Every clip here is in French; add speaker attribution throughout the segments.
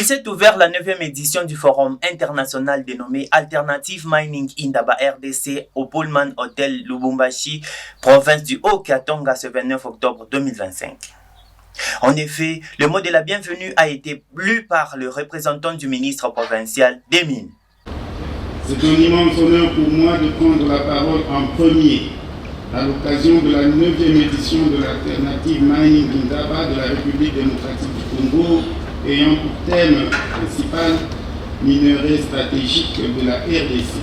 Speaker 1: Il s'est ouvert la 9e édition du forum international dénommé Alternative Mining Indaba RDC au Pullman Hotel Lubumbashi, province du Haut-Katanga, ce 29 octobre 2025. En effet, le mot de la bienvenue a été lu par le représentant du ministre provincial des Mines.
Speaker 2: C'est un immense honneur pour moi de prendre la parole en premier à l'occasion de la 9e édition de l'Alternative Mining Indaba de la République démocratique du Congo, ayant pour thème principal minerais stratégiques de la RDC,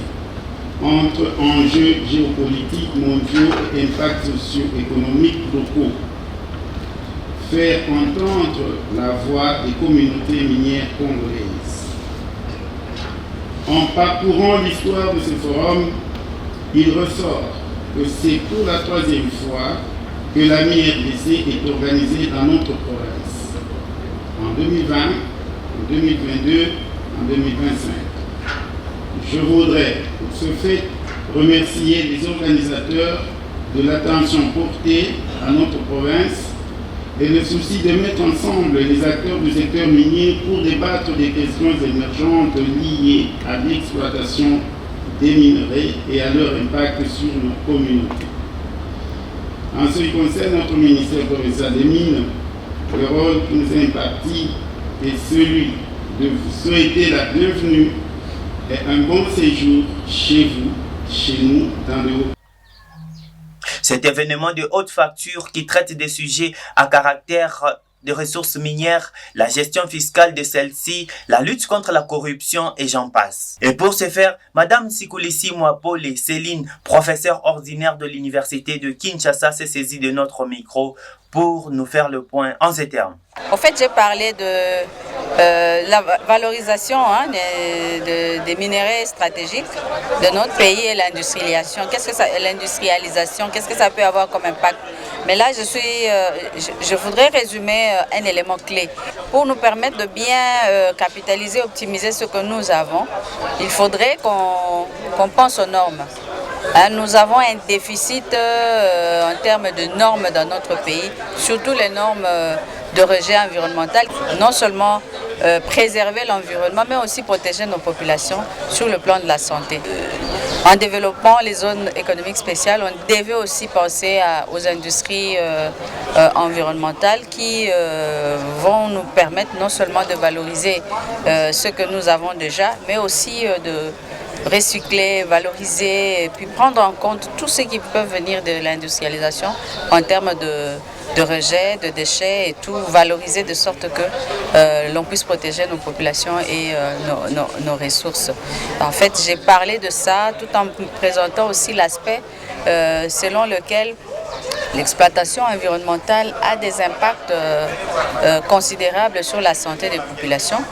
Speaker 2: entre enjeux géopolitiques mondiaux et impacts socio-économiques locaux. Faire entendre la voix des communautés minières congolaises. En parcourant l'histoire de ce forum, il ressort que c'est pour la 3e fois que la MIRDC est organisée dans notre province. En 2020, en 2022, en 2025. Je voudrais, pour ce fait, remercier les organisateurs de l'attention portée à notre province et le souci de mettre ensemble les acteurs du secteur minier pour débattre des questions émergentes liées à l'exploitation des minerais et à leur impact sur nos communautés. En ce qui concerne notre ministère provincial des Mines, le rôle qui nous est imparti est celui de vous souhaiter la bienvenue et un bon séjour chez vous, chez nous, dans le Haut.
Speaker 1: Cet événement de haute facture qui traite des sujets à caractère de ressources minières, la gestion fiscale de celles-ci, la lutte contre la corruption et j'en passe. Et pour ce faire, Madame Sikoulisi Mwapole Céline, professeure ordinaire de l'université de Kinshasa, s'est saisie de notre micro pour nous faire le point en ces termes.
Speaker 3: En fait, j'ai parlé de la valorisation des minerais stratégiques de notre pays et l'industrialisation. L'industrialisation, qu'est-ce que ça peut avoir comme impact? Mais là, je voudrais résumer un élément clé. Pour nous permettre de bien capitaliser, optimiser ce que nous avons, il faudrait qu'on pense aux normes. Nous avons un déficit en termes de normes dans notre pays, surtout les normes de rejet environnemental, non seulement préserver l'environnement, mais aussi protéger nos populations sur le plan de la santé. En développant les zones économiques spéciales, on devait aussi penser aux industries environnementales qui vont nous permettre non seulement de valoriser ce que nous avons déjà, mais aussi de recycler, valoriser et puis prendre en compte tout ce qui peut venir de l'industrialisation en termes de rejets, de déchets et tout, valoriser de sorte que l'on puisse protéger nos populations et nos ressources. En fait, j'ai parlé de ça tout en présentant aussi l'aspect selon lequel l'exploitation environnementale a des impacts considérables sur la santé des populations.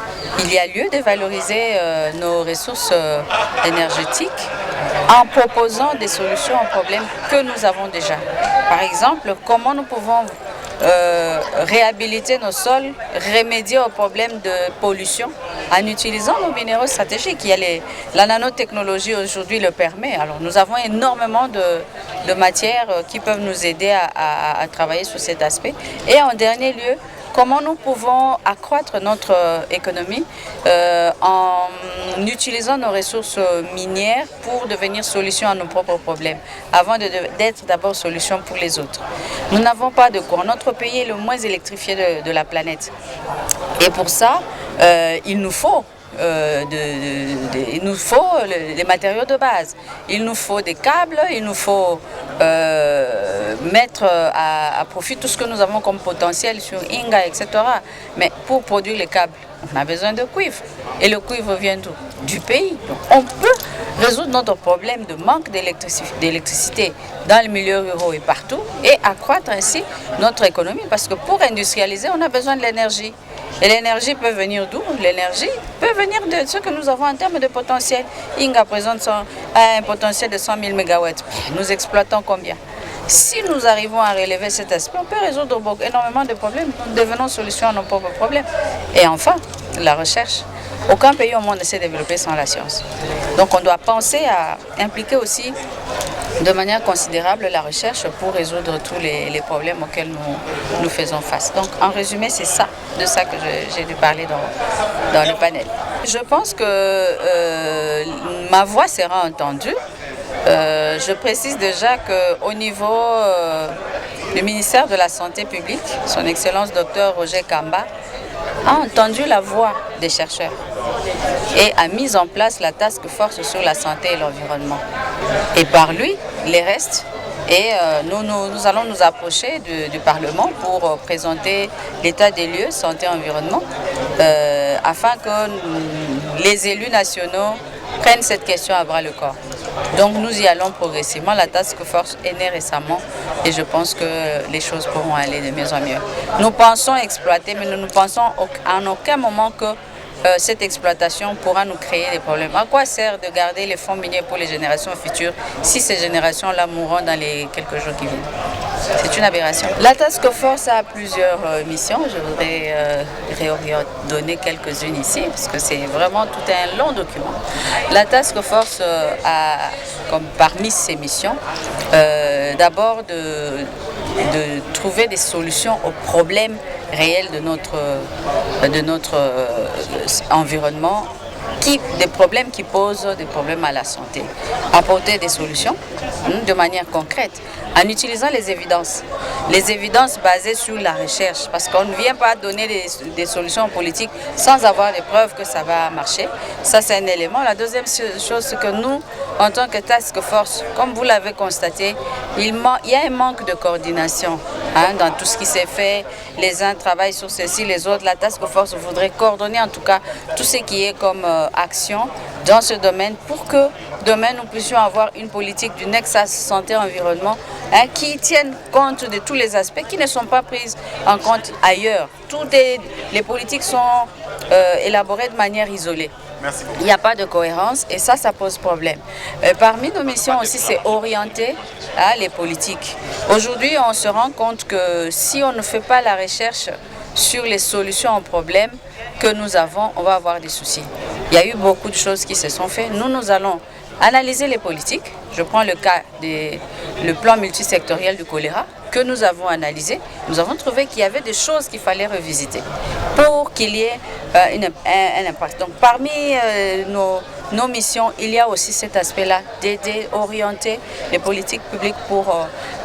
Speaker 3: Il y a lieu de valoriser nos ressources énergétiques en proposant des solutions aux problèmes que nous avons déjà. Par exemple, comment nous pouvons réhabiliter nos sols, remédier aux problèmes de pollution en utilisant nos minéraux stratégiques. La nanotechnologie aujourd'hui le permet. Alors nous avons énormément de matières qui peuvent nous aider à travailler sur cet aspect. Et en dernier lieu, comment nous pouvons accroître notre économie en utilisant nos ressources minières pour devenir solution à nos propres problèmes, avant d'être d'abord solution pour les autres. Nous n'avons pas de courant. Notre pays est le moins électrifié de la planète. Et pour ça, il nous faut les matériaux de base. Il nous faut des câbles, il nous faut mettre à profit tout ce que nous avons comme potentiel sur Inga, etc. Mais pour produire les câbles, on a besoin de cuivre. Et le cuivre vient d'où? Du pays. Donc on peut résoudre notre problème de manque d'électricité dans les milieux ruraux et partout et accroître ainsi notre économie. Parce que pour industrialiser, on a besoin de l'énergie. Et l'énergie peut venir d'où? L'énergie peut venir de ce que nous avons en termes de potentiel. Inga présente un potentiel de 100 000 MW. Nous exploitons combien? Si nous arrivons à relever cet aspect, on peut résoudre énormément de problèmes. Nous devenons solution à nos propres problèmes. Et enfin, la recherche. Aucun pays au monde ne s'est développé sans la science. Donc on doit penser à impliquer aussi de manière considérable la recherche pour résoudre tous les problèmes auxquels nous faisons face. Donc en résumé, c'est ça de ça que j'ai dû parler dans le panel. Je pense que ma voix sera entendue. Je précise déjà qu'au niveau du ministère de la Santé publique, son Excellence Dr Roger Kamba a entendu la voix des chercheurs et a mis en place la task force sur la santé et l'environnement. Et par lui, les restes. Et nous allons nous approcher du Parlement pour présenter l'état des lieux santé-environnement afin que les élus nationaux prennent cette question à bras le corps. Donc nous y allons progressivement. La task force est née récemment et je pense que les choses pourront aller de mieux en mieux. Nous pensons exploiter, mais nous ne pensons en aucun moment que cette exploitation pourra nous créer des problèmes. À quoi sert de garder les fonds miniers pour les générations futures si ces générations-là mourront dans les quelques jours qui viennent? C'est une aberration. La task force a plusieurs missions. Je voudrais réordonner quelques-unes ici parce que c'est vraiment tout un long document. La task force a comme parmi ses missions d'abord de trouver des solutions aux problèmes réels de notre environnement, des problèmes qui posent des problèmes à la santé. Apporter des solutions de manière concrète en utilisant les évidences basées sur la recherche, parce qu'on ne vient pas donner des solutions politiques sans avoir des preuves que ça va marcher. Ça, c'est un élément. La deuxième chose, c'est que nous, en tant que task force, comme vous l'avez constaté, il y a un manque de coordination dans tout ce qui s'est fait. Les uns travaillent sur ceci, les autres. La task force voudrait coordonner en tout cas tout ce qui est comme action dans ce domaine pour que demain nous puissions avoir une politique du Nexas santé-environnement qui tienne compte de tous les aspects qui ne sont pas pris en compte ailleurs. Les politiques sont élaborées de manière isolée.
Speaker 4: Merci.
Speaker 3: Il n'y a pas de cohérence et ça pose problème. Parmi nos missions aussi, c'est orienter les politiques. Aujourd'hui, on se rend compte que si on ne fait pas la recherche sur les solutions aux problèmes que nous avons, on va avoir des soucis. Il y a eu beaucoup de choses qui se sont faites. Nous allons analyser les politiques. Je prends le cas le plan multisectoriel du choléra que nous avons analysé. Nous avons trouvé qu'il y avait des choses qu'il fallait revisiter pour qu'il y ait un impact. Donc parmi nos missions, il y a aussi cet aspect-là d'aider, orienter les politiques publiques pour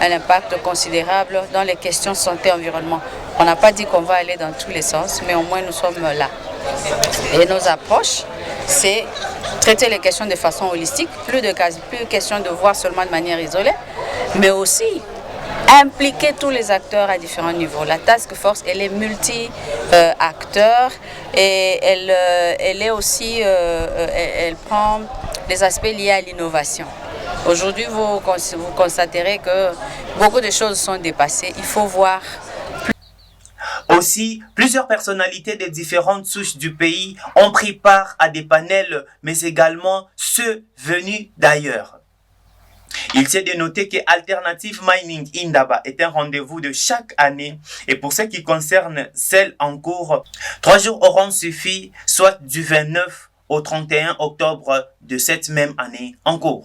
Speaker 3: un impact considérable dans les questions santé-environnement. On n'a pas dit qu'on va aller dans tous les sens, mais au moins nous sommes là. Et nos approches, c'est traiter les questions de façon holistique, plus question de voir seulement de manière isolée, mais aussi impliquer tous les acteurs à différents niveaux. La task force, elle est multi-acteurs et elle est aussi, elle prend des aspects liés à l'innovation. Aujourd'hui, vous constaterez que beaucoup de choses sont dépassées. Il faut voir.
Speaker 1: Aussi, plusieurs personnalités des différentes souches du pays ont pris part à des panels, mais également ceux venus d'ailleurs. Il s'est de noter que Alternative Mining Indaba est un rendez-vous de chaque année et pour ce qui concerne celle en cours, 3 jours auront suffi, soit du 29 au 31 octobre de cette même année en cours.